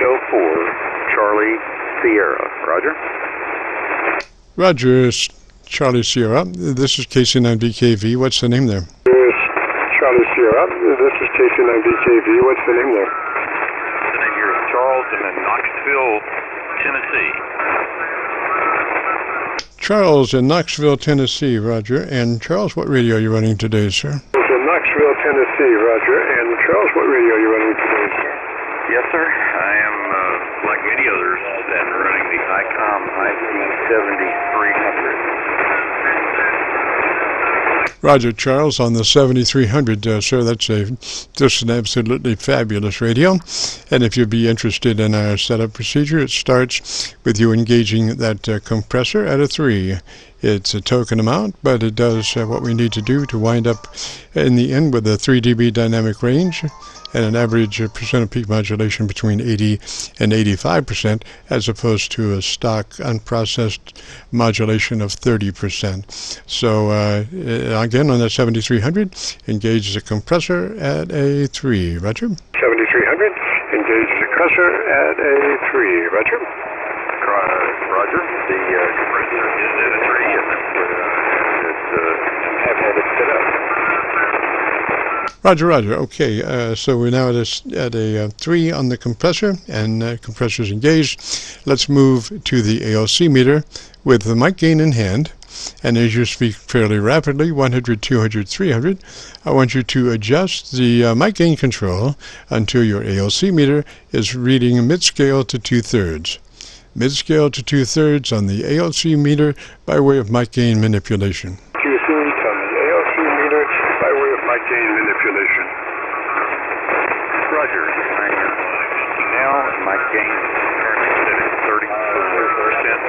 4, Charlie Sierra. Roger. Roger, Charlie Sierra. This is KC9VKV. What's the name there? Charlie Sierra. This is KC9VKV. What's the name there? The name here is Charles. I'm in Knoxville, Tennessee. Charles in Knoxville, Tennessee. Roger. And Charles, what radio are you running today, sir? In Knoxville, Tennessee. Roger. And Charles, what radio are you running today, sir? Yes, sir. I am, like many others, running the ICOM IP7300. Roger, Charles, on the 7300, sir, that's just an absolutely fabulous radio. And if you'd be interested in our setup procedure, it starts with you engaging that compressor at a 3. It's a token amount, but it does what we need to do to wind up in the end with a 3 dB dynamic range and an average percent of peak modulation between 80 and 85%, as opposed to a stock unprocessed modulation of 30%. So again, on that 7300, engage the compressor at a 3. Roger. 7300, engage the compressor at a 3. Roger. Roger. The compressor is at a 3, and have had it set up. Roger, Roger. Okay, so we're now at a 3 on the compressor, and compressor's engaged. Let's move to the ALC meter with the mic gain in hand. And as you speak fairly rapidly, 100, 200, 300, I want you to adjust the mic gain control until your ALC meter is reading mid-scale to 2/3. Mid-scale to 2/3 on the ALC meter by way of mic gain manipulation. 2/3 on the ALC meter by way of mic gain manipulation. Roger. I am speaking now. My gain is currently set at 30%,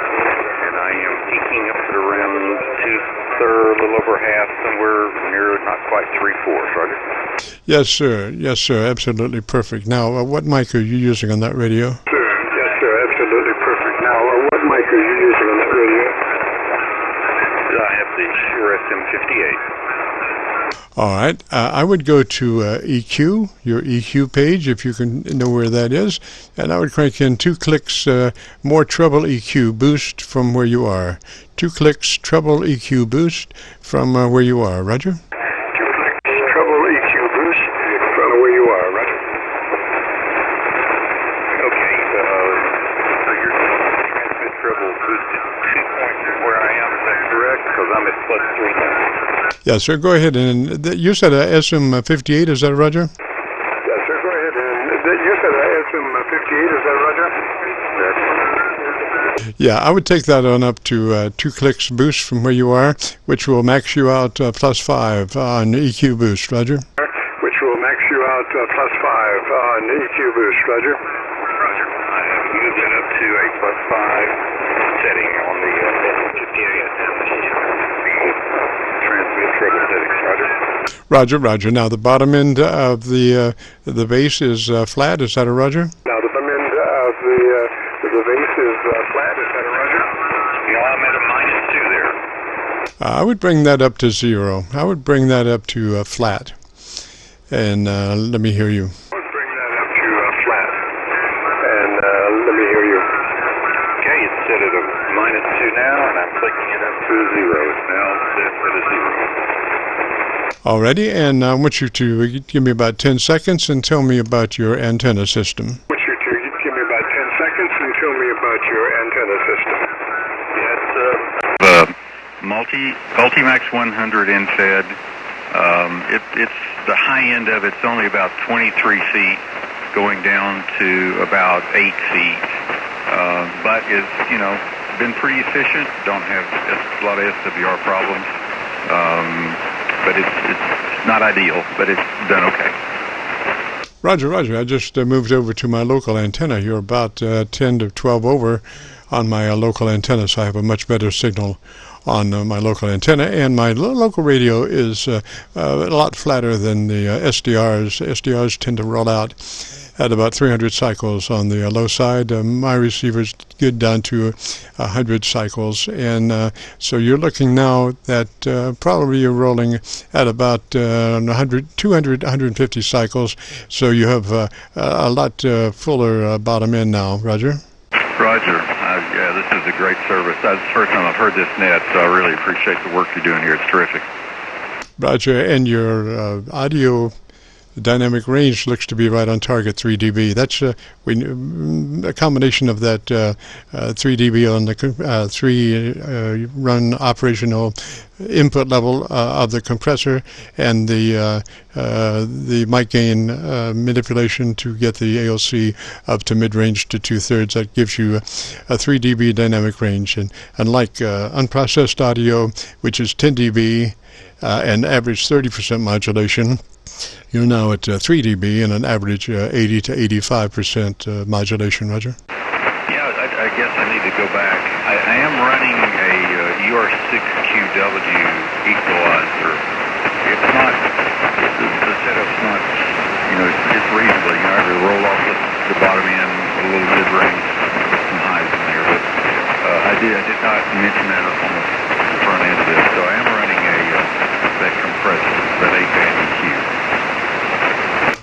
and I am peaking up at around 2/3, a little over half, somewhere near not quite 3/4. Roger. Yes, sir. Yes, sir. Absolutely perfect. Now, what mic are you using on that radio? Absolutely perfect. Now, what mic are you using on that radio? I have the Shure SM58. All right. I would go to EQ, your EQ page, if you can know where that is, and I would crank in 2 clicks more treble EQ boost from where you are. 2 clicks treble EQ boost from where you are. Roger. 2 clicks treble EQ boost from where you are. Roger. Okay. So you're transmit treble boosted 2 points from where I am. Is that correct? Because I'm at +3 now. Yes, sir. Go ahead. And you said a SM58, is that Roger? Yes, sir. Go ahead. And you said a SM58, is that Roger? Yeah, I would take that on up to 2 clicks boost from where you are, which will max you out +5 on EQ boost. Roger. Which will max you out +5 on EQ boost. Roger. Roger. I have moved it up to a +5 setting on the SM58. Transmit treble settings. Roger. Roger, Roger. Now the bottom end of the bass is flat. Is that a Roger? Now the bottom end of the bass is flat. Is that a Roger? Yeah, I'm at a -2 there. I would bring that up to 0. I would bring that up to flat. And let me hear you. I would bring that up to flat. And let me hear you. Okay, it's set at a -2 now, and I'm clicking it up to 0. It's now set at a 0. Alrighty, and I want you to give me about 10 seconds and tell me about your antenna system. I want you to give me about 10 seconds and tell me about your antenna system. Yes, Ultimax 100 infed. It's the high end of it's only about 23 feet, going down to about 8 feet. But is been pretty efficient. Don't have a lot of SWR problems. But it's not ideal, but it's done okay. Roger, Roger. I just moved over to my local antenna. You're about 10 to 12 over on my local antenna, so I have a much better signal on my local antenna, and my local radio is a lot flatter than the SDRs. SDRs tend to roll out at about 300 cycles on the low side. My receiver's good down to 100 cycles, and so you're looking now at probably you're rolling at about 200, 150 cycles, so you have a lot fuller bottom end now, Roger. Roger. Yeah, this is a great service. That's the first time I've heard this net, so I really appreciate the work you're doing here. It's terrific. Roger, and your audio dynamic range looks to be right on target, 3 dB. That's a combination of that 3 dB on the 3-run operational input level of the compressor and the mic gain manipulation to get the AOC up to mid-range to 2/3. That gives you a 3 dB dynamic range. And unlike unprocessed audio, which is 10 dB and average 30% modulation, you're now at 3 dB and an average 80 to 85% modulation, Roger. Yeah, I guess I need to go back. I am running a UR6QW equalizer. It's not, the setup's not, it's reasonable. I have to roll off the bottom end, a little mid-range, some highs in there. But I did not mention that on the front end of this. So I am running that compressor, that 8-band EQ.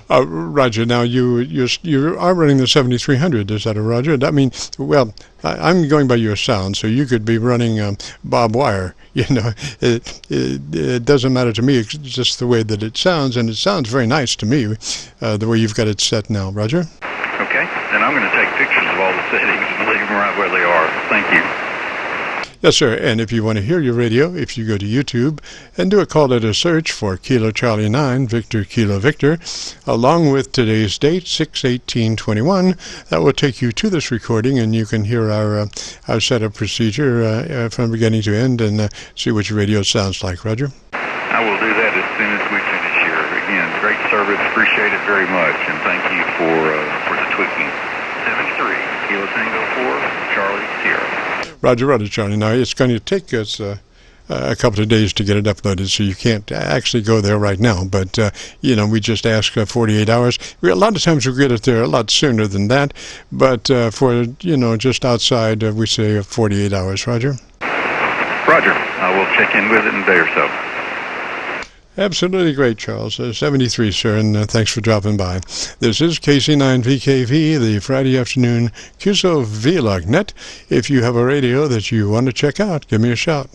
Roger, now you are running the 7300, is that a Roger? I mean, well, I'm going by your sound, so you could be running Bob Wire. It doesn't matter to me. It's just the way that it sounds, and it sounds very nice to me, the way you've got it set now, Roger. Okay, then I'm going to take pictures of all the settings and leave them right where they are. Thank you. Yes, sir. And if you want to hear your radio, if you go to YouTube and do a call letter search for Kilo Charlie 9, Victor Kilo Victor, along with today's date, 6/18/21, that will take you to this recording, and you can hear our setup procedure from beginning to end and see what your radio sounds like, Roger. I will do that as soon as we finish here. Again, great service. Appreciate it very much, and thank you for the tweaking. 73, Kilo Tango 4, Charlie Sierra. Roger, Charlie. Now, it's going to take us a couple of days to get it uploaded, so you can't actually go there right now. But, we just ask 48 hours. A lot of times we get it there a lot sooner than that. But for, just outside, we say 48 hours. Roger? Roger. I will check in with it in a day or so. Absolutely great, Charles. 73, sir, and thanks for dropping by. This is KC9VKV, the Friday afternoon Qso-Vlog net. If you have a radio that you want to check out, give me a shout.